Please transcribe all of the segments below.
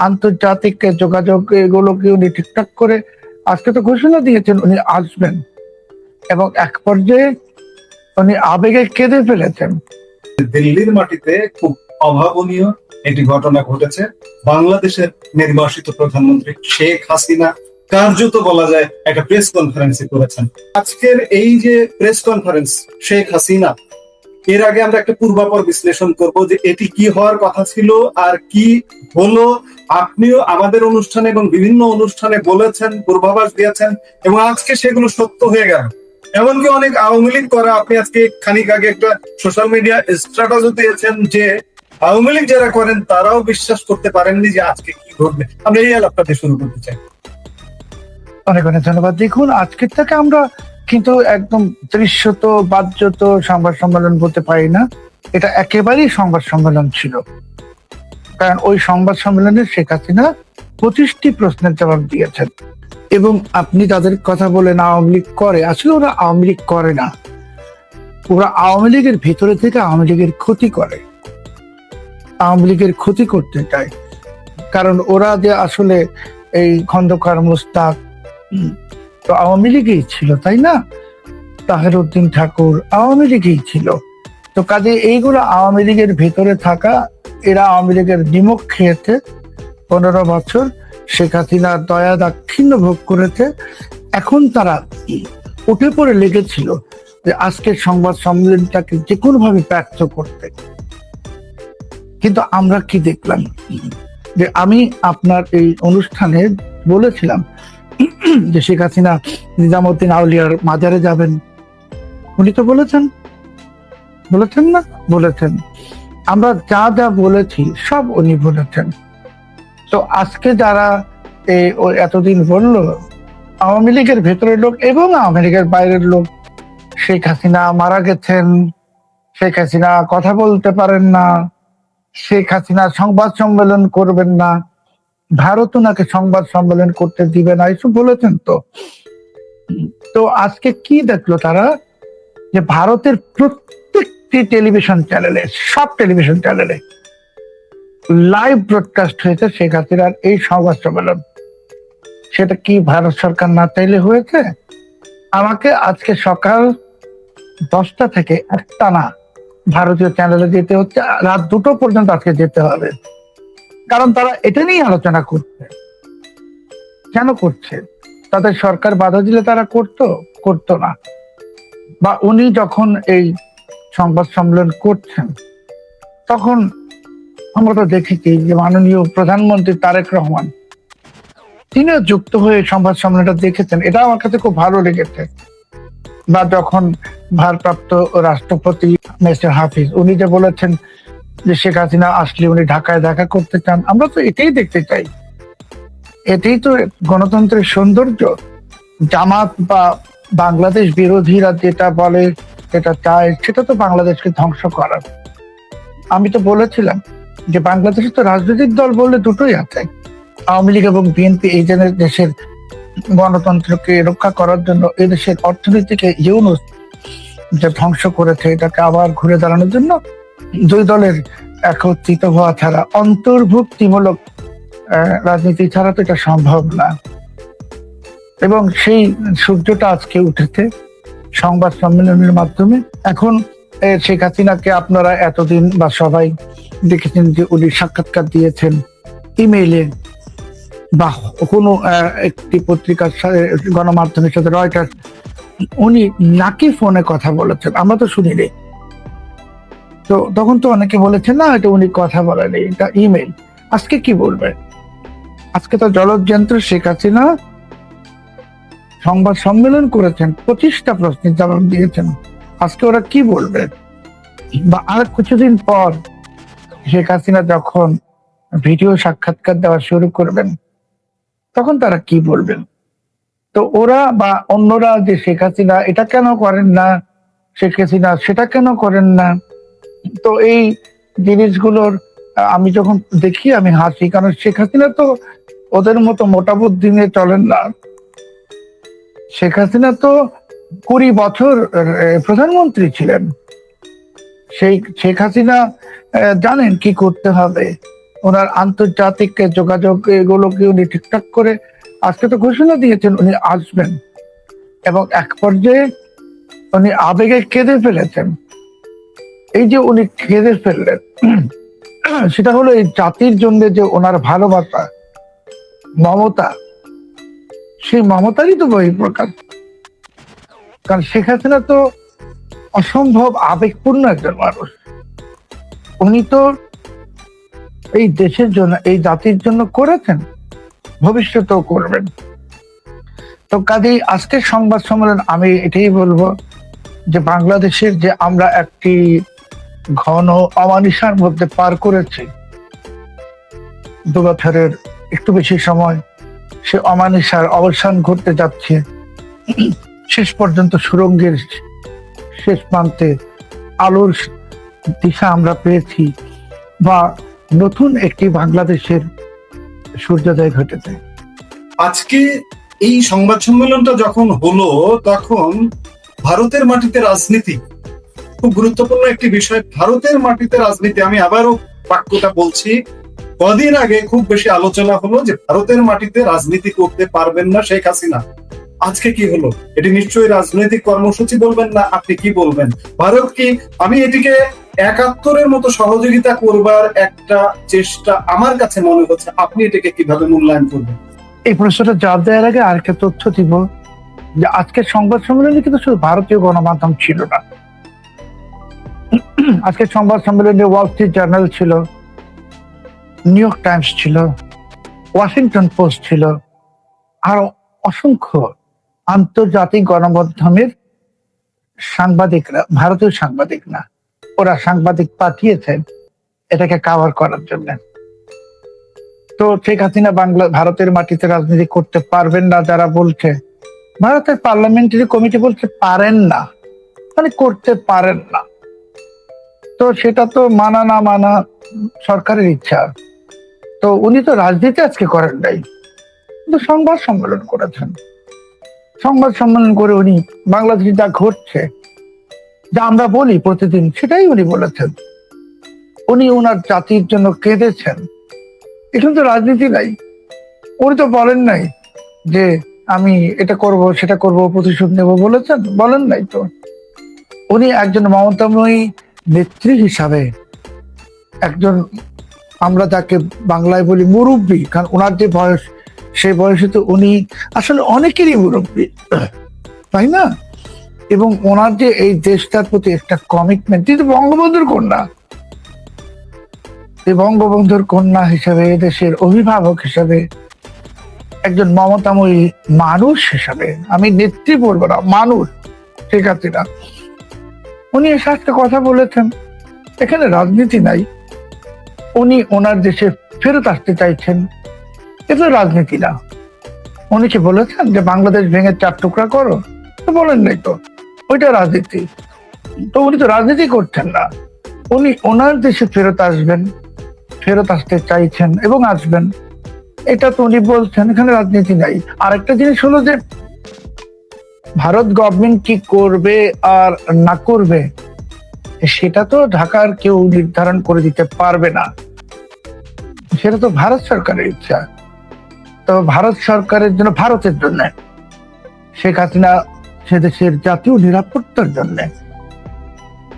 আন্তর্জাতিক যোগাযোগ এগুলোকে উনি ঠিকঠাক করে আজকে তো ঘোষণা দিয়েছেন উনি আসবেন, এবং এক পর্যায়ে উনি আবেগে কেঁদে ফেলেছেন। দিল্লির মাটিতে খুব অভাবনীয় একটি ঘটনা ঘটেছে। বাংলাদেশের নির্বাসিত প্রধানমন্ত্রী শেখ হাসিনা কার্যত বলা যায় একটা প্রেস কনফারেন্স করেছেন। আজকের এই যে প্রেস কনফারেন্স শেখ হাসিনা, এর আগে আমরা একটা পূর্বাপর বিশ্লেষণ করব যে এটি কি হওয়ার কথা ছিল আর কি হলো। আপনিও আমাদের অনুষ্ঠানে এবং বিভিন্ন অনুষ্ঠানে বলেছেন, পূর্বাভাস দিয়েছেন, এবং আজকে সেগুলো সত্য হয়ে গেল। এমনকি অনেক আওয়ামী লীগ করা, আপনি আজকে খানিক আগে একটা সোশ্যাল মিডিয়া স্ট্যাটাসও দিয়েছেন যে আওয়ামী লীগ যারা করেন তারাও বিশ্বাস করতে পারেননি যে আজকে কি ঘটবে। আমরা এই আলাপটা দিয়ে শুরু করতে চাই। অনেক অনেক ধন্যবাদ। দেখুন, আজকের থেকে আমরা কিন্তু একদম দৃশ্যত বাহ্যত সংবাদ সম্মেলন বলতে পারি না, এটা একেবারেই সংবাদ সম্মেলন ছিল। কারণ ওই সংবাদ সম্মেলনে শেখ হাসিনা 25টি প্রশ্নের জবাব দিয়েছেন। এবং আপনি তাদের কথা বলেন আওয়ামী লীগ করে, আসলে ওরা আওয়ামী লীগ করে না, ওরা আওয়ামী লীগের ভিতরে থেকে আওয়ামী লীগের ক্ষতি করে, আওয়ামী লীগের ক্ষতি করতে চায়। কারণ ওরা যে আসলে এই খন্দকার মোস্তাক তো আওয়ামী লীগেই ছিল, তাই না? তাহের উদ্দিন ঠাকুর আওয়ামী লীগেই ছিল। তো কাজে এইগুলো আওয়ামী লীগের ভিতরে থাকা, এরা আওয়ামী লীগের নিমক খেয়েছে 15 বছর, শেখ হাসিনার দয়া দাক্ষিণ্য ভোগ করেছে। এখন তারা উঠে পড়ে লেগেছিল যে আজকের সংবাদ সম্মেলনটাকে যে কোনো ভাবে ব্যর্থ করতে। কিন্তু আমরা কি দেখলাম, যে আমি আপনার এই অনুষ্ঠানে বলেছিলাম যে শেখ হাসিনা নিজামুদ্দিন আউলিয়ার মাজারে যাবেন, উনি তো বলেছেন না? বলেছেন। আমরা যা যা বলেছি সব উনি বলেছেন। তো আজকে যারা এতদিন বলল আওয়ামী লীগের ভেতরের লোক এবং আওয়ামী লীগের বাইরের লোক, শেখ হাসিনা মারা গেছেন, শেখ হাসিনা কথা বলতে পারেন না, শেখ হাসিনা সংবাদ সম্মেলন করবেন না, ভারত ওনাকে সংবাদ সম্মেলন করতে দিবে না, এসব বলেছেন। তো আজকে কি দেখলো তারা, যে ভারতের প্রত্যেকটি টেলিভিশন চ্যানেলে, সব টেলিভিশন চ্যানেলে লাইভ ব্রডকাস্ট হয়েছে শেখ হাসিনার এই সংবাদ সম্মেলন। সেটা কি ভারত সরকার না চাইলে হয়েছে? আমাকে আজকে সকাল 10টা থেকে একটানা ভারতীয় চ্যানেলে যেতে হচ্ছে, রাত 2টো পর্যন্ত আজকে যেতে হবে। কারণ তারা এটা নিয়ে আলোচনা করছে। কেন করছে? তাদের সরকার বাধা দিলে তারা করতো না। বা উনি যখন এই সংবাদ সম্মেলন করছেন তখন আমরা তো দেখেছি যে মাননীয় প্রধানমন্ত্রী তারেক রহমান তিনিও যুক্ত হয়ে সংবাদ সম্মেলনটা দেখেছেন, এটা আমার কাছে খুব ভালো লেগেছে। বা যখন ভারপ্রাপ্ত রাষ্ট্রপতি মিস্টার হাফিজ উনি যে বলেছেন যে শেখ হাসিনা আসলে উনি ঢাকায় দেখা করতে চান, আমরা তো এটাই দেখতে চাই। এটাই তো গণতন্ত্রের সৌন্দর্য। জামাত বা বাংলাদেশ বিরোধীরা যেটা বলে, যেটা চায়, সেটা তো বাংলাদেশকে ধ্বংস করার। আমি তো বলেছিলাম যে বাংলাদেশে তো রাজনৈতিক দল বললে দুটোই আছে, আওয়ামী লীগ এবং বিএনপি। এই জন্য দেশের গণতন্ত্রকে রক্ষা করার জন্য, এই দেশের অর্থনীতিকে ইউনূস যে ধ্বংস করেছে, এটাকে আবার ঘুরে দাঁড়ানোর জন্য দুই দলের একত্রিত হওয়া ছাড়া, অন্তর্ভুক্তিমূলক রাজনীতি ছাড়া তো এটা সম্ভব না। এবং সেই সূর্যটা আজকে উঠেছে সংবাদ সম্মেলনের মাধ্যমে। এখন শেখ হাসিনাকে আপনারা এতদিন বা সবাই দেখেছেন যে উনি সাক্ষাৎকার দিয়েছেন ইমেইলে বা কোনো একটি পত্রিকার সাথে, গণমাধ্যমের সাথে, রয়টার্স, উনি নাকি ফোনে কথা বলেছেন, আমরা তো শুনিনি। তো তখন তো অনেকে বলেছেন না এটা উনি কথা বলেনি, এটা ইমেইল। আজকে কি বলবে? আজকে তো জলযন্ত্র শেখ হাসিনা সংবাদ সম্মেলন করেছেন, 25টা প্রশ্নের জবাব দিয়েছেন। আজকে ওরা কি বলবে? বা আর কিছুদিন পর শেখ হাসিনা যখন ভিডিও সাক্ষাৎকার দেওয়া শুরু করবেন তখন তারা কি বলবেন? তো ওরা বা অন্যরা যে শেখ হাসিনা এটা কেন করেন না, শেখ হাসিনা সেটা কেন করেন না, তো এই জিনিসগুলোর আমি যখন দেখি আমি হাসি। কারণ শেখ হাসিনা তো ওদের মতো মোটা বুদ্ধি নিয়ে চলেন না। শেখ হাসিনা তো 20 বছর প্রধানমন্ত্রী ছিলেন। সেই শেখ হাসিনা জানেন কি করতে হবে। ওনার আন্তর্জাতিক যোগাযোগ এগুলোকে উনি ঠিকঠাক করে আজকে তো ঘোষণা দিয়েছেন উনি আসবেন, এবং এক পর্যায়ে উনি আবেগে কেঁদে ফেলেছেন। এই যে উনি কেঁদে ফেললেন, সেটা হলো এই জাতির জন্য যে ওনার ভালোবাসা, মমতা, সেই মমতারই তো বহিঃপ্রকাশ। কারণ শেখ হাসিনা তো অসম্ভব আবেগপূর্ণ একজন মানুষ। উনি তো এই দেশের জন্য, এই জাতির জন্য করেছেন, ভবিষ্যতেও করবেন। তো কাজেই আজকের সংবাদ সম্মেলন আমি এটাই বলবো যে বাংলাদেশের যে আমরা একটি ঘন অমানিসার মধ্যে পার করেছি 2 বছরের একটু বেশি সময়, সে অমানিসার অবসান ঘটতে যাচ্ছে। শেষ পর্যন্ত সুরঙ্গের শেষ প্রান্তে আলোর দিশা আমরা পেয়েছি, বা নতুন একটি বাংলাদেশের সূর্যোদয় ঘটেছে। আজকে এই সংবাদ সম্মেলনটা যখন হলো, তখন ভারতের মাটিতে রাজনীতি খুব গুরুত্বপূর্ণ একটি বিষয়। ভারতের মাটিতে রাজনীতি, আমি আবারও বাক্যটা বলছি, কদিন আগে খুব বেশি আলোচনা হলো যে ভারতের মাটিতে রাজনীতি করতে পারবেন না শেখ হাসিনা। আজকে কি হলো? এটি নিশ্চয়ই রাজনৈতিক কর্মসূচি বলবেন না, আপনি কি বলবেন? ভারত কি, আমি এটিকে 71-এর মতো সহযোগিতা করবার একটা চেষ্টা আমার কাছে মনে হচ্ছে, আপনি এটাকে কিভাবে মূল্যায়ন করবেন? এই প্রশ্নটা জবাব দেওয়ার আগে আরেকটা তথ্য দিব যে আজকের সংবাদ সম্মেলনে কিন্তু শুধু ভারতীয় গণমাধ্যম ছিল না। আজকের সংবাদ সম্মেলনে ওয়াল স্ট্রিট জার্নাল ছিল, নিউ ইয়র্ক টাইমস ছিল, ওয়াশিংটন পোস্ট ছিল, আর অসংখ্য আন্তর্জাতিক গণমাধ্যমের সাংবাদিকরা, ভারতীয় সাংবাদিক না, ওরা সাংবাদিক পাঠিয়েছেন এটাকে কাভার করার জন্য। তো শেখ হাসিনা ভারতের মাটিতে রাজনীতি করতে পারবেন না যারা বলছে, ভারতের পার্লামেন্টারি কমিটি বলছে পারেন না, মানে করতে পারেন না। তো সেটা তো মানা না মানা সরকারের ইচ্ছা। তো উনি তো রাজনীতি আজকে করেন নাই, কিন্তু সংবাদ সম্মেলন করেছেন। সংবাদ সম্মেলন করে উনি বাংলাদেশে যা ঘটছে, যা আমরা বলি প্রতিদিন, সেটাই উনি বলেছেন। উনি ওনার জাতির জন্য কেঁদেছেন। এখানে তো রাজনীতি নাই। উনি তো বলেন নাই যে আমি এটা করব সেটা করব, প্রতিশোধ নেব, বলেছেন? বলেন নাই তো। উনি একজন মমতাময়ী নেত্রী হিসাবে, একজন, আমরা যাকে বাংলায় বলি মুরব্বী, কারণ ওনার যে বয়স, সেই বয়সে তো উনি আসলে অনেকেরই মুরব্বী, তাই না? এবং ওনার যে এই দেশটার প্রতি একটা কমিটমেন্ট, তিনি তো বঙ্গবন্ধুর কন্যা। এই বঙ্গবন্ধুর কন্যা হিসেবে, দেশের অভিভাবক হিসেবে, একজন মমতাময়ী মানুষ হিসাবে, আমি নেত্রী বলবো না, মানুষ, ঠিক আছে না, উনি এসে একটা কথা বলেছেন, এখানে রাজনীতি নাই। উনি ওনার দেশে ফেরত আসতে চাইছেন, এটা রাজনীতি না। উনি কি বলেছেন যে বাংলাদেশ ভেঙে 4 টুকরা করো? তো বলেন নাই তো, ওইটা রাজনীতি। তো উনি তো রাজনীতি করছেন না, উনি ওনার দেশে ফেরত আসবেন, ফেরত আসতে চাইছেন এবং আসবেন, এটা তো উনি বলছেন। এখানে রাজনীতি নাই। আর একটা জিনিস হলো যে ভারত গভর্নমেন্ট কি করবে আর না করবে, সেটা তো ঢাকার কেউ নির্ধারণ করে দিতে পারবে না, সেটা তো ভারত সরকারের ইচ্ছা। তো ভারত সরকারের জন্য, ভারতের জন্য, শেখ হাসিনা সে দেশের জাতীয় নিরাপত্তার জন্য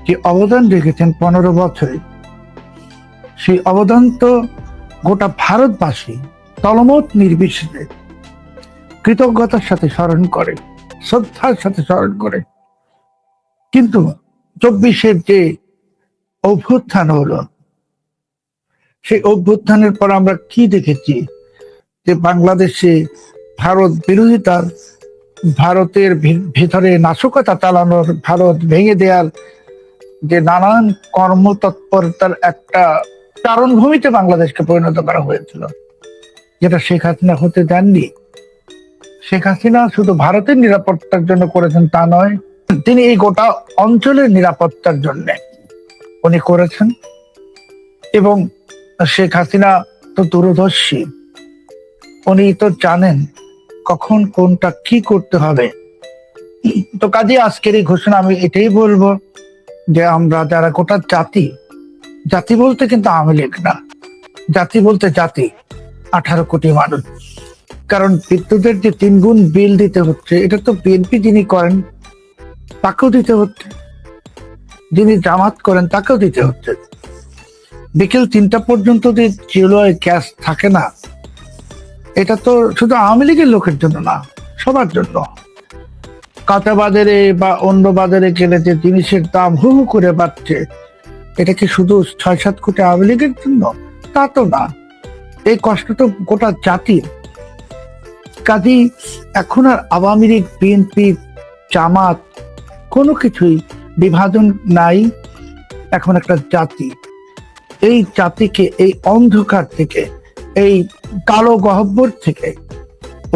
যে অবদান রেখেছেন 15 বছরে, সেই অবদান তো গোটা ভারতবাসী দলমত নির্বিশেষে কৃতজ্ঞতার সাথে স্মরণ করে, শ্রদ্ধার সাথে স্মরণ করে। কিন্তু 24-এর যে অভ্যুত্থান হলো, সেই অভ্যুত্থানের পর আমরা কি দেখেছি? যে বাংলাদেশে ভারত বিরোধিতার, ভারতের ভেতরে নাশকতা চালানোর, ভারত ভেঙে দেওয়ার যে নানান কর্মতৎপরতার একটা চারণভূমিতে বাংলাদেশকে পরিণত করা হয়েছিল, যেটা শেখ হাসিনা হতে দেননি। শেখ হাসিনা শুধু ভারতের নিরাপত্তার জন্য করেছেন তা নয়, তিনি এই গোটা অঞ্চলের নিরাপত্তার জন্য উনি করেছেন। এবং শেখ হাসিনা তো দূরদর্শী, উনি তো জানেন কখন কোনটা কি করতে হবে। তো কাজে আজকের এই ঘোষণা, আমি এটাই বলবো যে আমরা যারা গোটা জাতি, জাতি বলতে কিন্তু আওয়ামী লীগ না, জাতি বলতে জাতি 18 কোটি মানুষ। কারণ বিদ্যুতের যে 3 গুণ বিল দিতে হচ্ছে, এটা তো বিএনপি যিনি করেন তাকেও দিতে হচ্ছে, যিনি জামাত করেন তাকেও দিতে হচ্ছে। বিকেল 3টা পর্যন্ত যে চুলোয় গ্যাস থাকে না, এটা তো শুধু আওয়ামী লীগের লোকের জন্য না, সবার জন্য। কাঁচা বাজারে বা অন্য বাজারে গেলে যে জিনিসের দাম হু হু করে বাড়ছে, এটা কি শুধু 6-7 কোটি আওয়ামী লীগের জন্য? তা তো না, এই কষ্ট তো গোটা জাতির। কাজেই এখন আর আওয়ামী লীগ, বিএনপি, জামাত কোনো কিছুই বিভাজন নাই। এখন একটা জাতি, এই জাতিকে এই অন্ধকার থেকে, এই কালো গহ্বর থেকে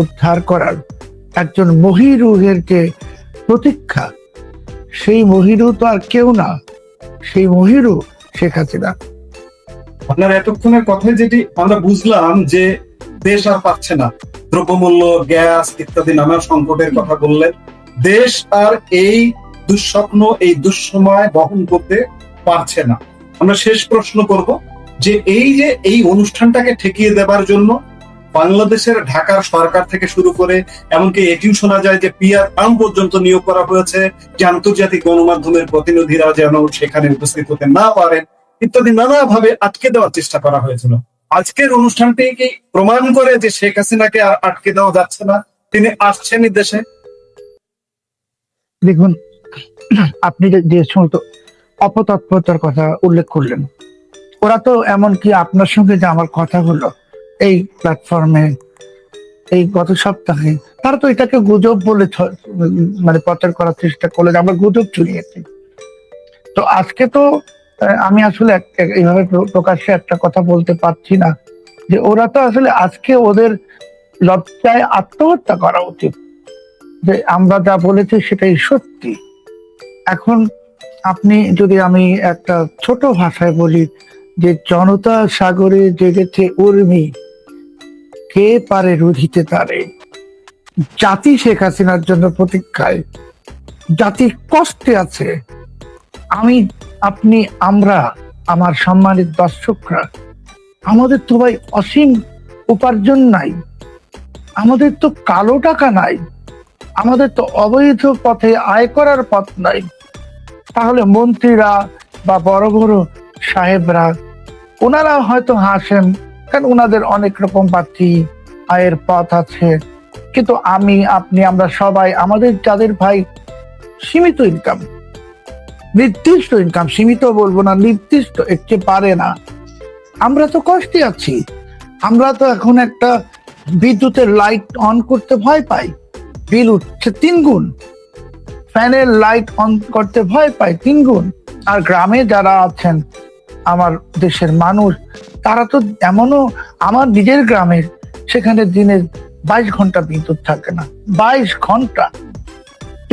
উদ্ধার করার একজন মহিরুহের যে প্রতীক্ষা, সেই মহিরু তো আর কেউ না, সেই মহিরু শেখ হাসিনা। আপনার এতক্ষণের কথায় যেটি আমরা বুঝলাম যে দেশ আর পাচ্ছে না, দ্রব্যমূল্য, গ্যাস ইত্যাদি নানা সংকটের কথা বললেন। দেশ আর এই দুঃস্বপ্ন, এই দুঃসময় বহন করতে পারছে না। আমরা শেষ প্রশ্ন করব যে এই অনুষ্ঠানটাকে ঠেকিয়ে দেবার জন্য বাংলাদেশের ঢাকার সরকার থেকে শুরু করে এমনকি এটিও শোনা যায় যে পিআর পর্যন্ত নিয়োগ করা হয়েছে, যে আন্তর্জাতিক গণমাধ্যমের প্রতিনিধিরা যেন সেখানে উপস্থিত হতে না পারেন ইত্যাদি নানাভাবে আটকে দেওয়ার চেষ্টা করা হয়েছিল। আজকের অনুষ্ঠানটি কি প্রমাণ করে যে শেখ হাসিনাকে আর আটকে দেওয়া যাচ্ছে না, তিনি আসছেনই দেশে? দেখুন, আপনি যে সমস্ত অপতৎপরতার কথা উল্লেখ করলেন, ওরা তো এমনকি আপনার সঙ্গে যে আমার কথা হলো এই প্ল্যাটফর্মে এই গত সপ্তাহে, তারা তো এটাকে গুজব বলে মানে প্রচার করার চেষ্টা করলে যে আমরা গুজব ছড়িয়েছি। তো আজকে তো আমি আসলে এইভাবে প্রকাশ্যে একটা কথা বলতে পারছি না, যে ওরা তো আসলে আজকে ওদের লজ্জায় আত্মহত্যা করা উচিত, যে আমরা যা বলেছি সেটাই সত্যি। এখন আপনি যদি, আমি একটা ছোট ভাষায় বলি যে জনতা সাগরে জেগেছে উর্মি, কে পারে রুধিতে তারে। জাতি শেখ হাসিনার জন্য প্রতীক্ষায়, জাতি কষ্টে আছে। আমি, আপনি, আমরা, আমার সম্মানিত দর্শকরা, আমাদের তো ভাই অসীম উপার্জন নাই, আমাদের তো কালো টাকা নাই, আমাদের তো অবৈধ পথে আয় করার পথ নাই। তাহলে মন্ত্রীরা বা বড় বড় সাহেবরা, ওনারা হয়তো হাসেন, কারণ ওনাদের অনেক রকম বাড়তি আয়ের পথ আছে। কিন্তু আমি, আপনি, আমরা সবাই, আমাদের যাদের ভাই সীমিত ইনকাম, নির্দিষ্ট ইনকাম, সীমিত বলবো না, নির্দিষ্ট, এর চেয়ে পারে না, আমরা তো কষ্টে আছি। আমরা তো এখন একটা বিদ্যুতের লাইট অন করতে ভয় পাই, বিল উঠছে 3 গুণ, ফ্যানের লাইট অন করতে ভয় পাই 3 গুণ। আর গ্রামে যারা আছেন আমার দেশের মানুষ, তারা তো এমনও, আমার নিজের গ্রামের, সেখানে দিনে 22 ঘন্টা বিদ্যুৎ থাকে না, 22 ঘন্টা।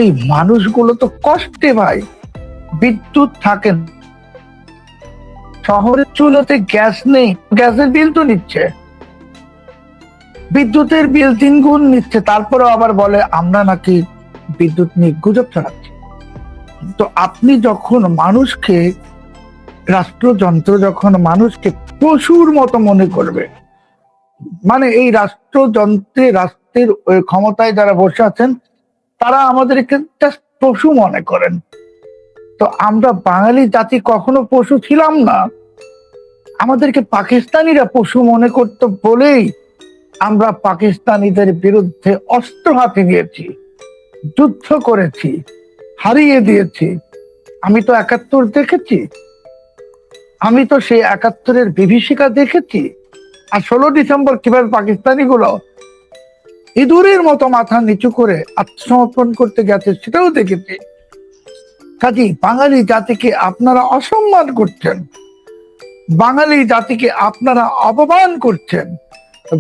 এই মানুষগুলো তো কষ্টে ভাই, বিদ্যুৎ থাকেন, শহরের চুলোতে গ্যাস নেই, গ্যাসের বিল তো নিচ্ছে, বিদ্যুতের বিল 3 গুণ নিচ্ছে, তারপরেও আবার বলে আমরা নাকি বিদ্যুৎ নিয়ে গুজব ছড়াচ্ছি। তো আপনি যখন মানুষকে, রাষ্ট্রযন্ত্র যখন মানুষকে পশুর মতো মনে করবে, মানে এই রাষ্ট্রযন্ত্রে, রাষ্ট্রের ক্ষমতায় যারা বসে আছেন, তারা আমাদেরকে জাস্ট পশু মনে করেন। তো আমরা বাঙালি জাতি কখনো পশু ছিলাম না, আমাদেরকে পাকিস্তানিরা পশু মনে করতো বলেই আমরা পাকিস্তানিদের বিরুদ্ধে অস্ত্র হাতে নিয়েছি, যুদ্ধ করেছি, হারিয়ে দিয়েছি। আমি তো 71 দেখেছি, আমি তো সেই 71-এর বিভীষিকা দেখেছি। আর 16 ডিসেম্বর কিভাবে পাকিস্তানি গুলো ইঁদুরের মতো মাথা নিচু করে আত্মসমর্পণ করতে গেছে, সেটাও দেখেছি। কাজে বাঙালি জাতিকে আপনারা অসম্মান করছেন, বাঙালি জাতিকে আপনারা অপমান করছেন,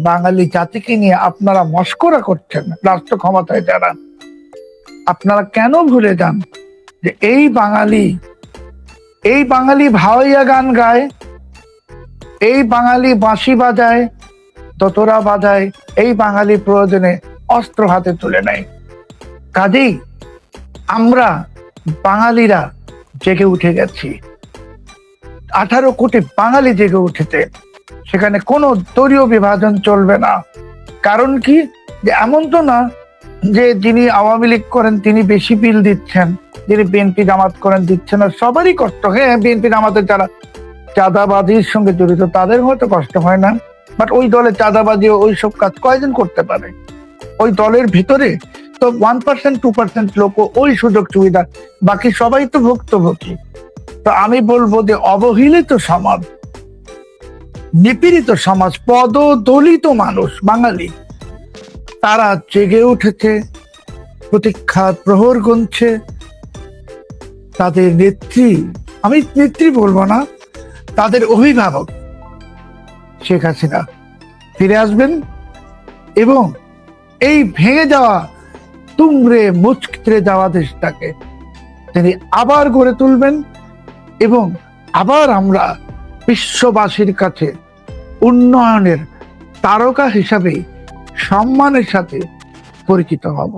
বাঙালি জাতিকে নিয়ে আপনারা মস্করা করছেন রাষ্ট্র ক্ষমতায় যারা। আপনারা কেন ভুলে যান যে এই বাঙালি ভাওয়াইয়া গান গায়, এই বাঙালি বাঁশি বাজায়, দোতরা বাজায়, এই বাঙালি প্রয়োজনে অস্ত্র হাতে তুলে নেয়। কাজেই আমরা বাঙালিরা জেগে উঠে গেছি, 18 কোটি বাঙালি জেগে উঠেছে। সেখানে কোনো দলীয় বিভাজন চলবে না। কারণ কি, যে এমন তো না যে যিনি আওয়ামী লীগ করেন তিনি বেশি বিল দিচ্ছেন, যিনি বিএনপি জামাত করেন দিচ্ছেন না। সবারই কষ্ট। হ্যাঁ, বিএনপি জামাতের যারা চাঁদাবাজির সঙ্গে জড়িত তাদের হয়তো কষ্ট হয় না, বাট ওই দলে চাঁদাবাজি ওই সব কাজ কয়জন করতে পারে? ওই দলের ভিতরে তো 1% 2% লোক ওই সুযোগ সুবিধা, বাকি সবাই তো ভুক্তভোগী। তো আমি বলবো যে অবহেলিত সমাজ, নিপীড়িত সমাজ, পদদলিত মানুষ বাঙালি, তারা জেগে উঠেছে, প্রতীক্ষার প্রহর গুনছে। তাদের নেত্রী, আমি নেত্রী বলবো না, তাদের অভিভাবক শেখ হাসিনা ফিরে আসবেন এবং এই ভেঙে যাওয়া, তুমড়ে মুচড়ে যাওয়া দেশটাকে তিনি আবার গড়ে তুলবেন এবং আবার আমরা বিশ্ববাসীর কাছে উন্নয়নের তারকা হিসাবে সম্মানের সাথে পরিচিত হব।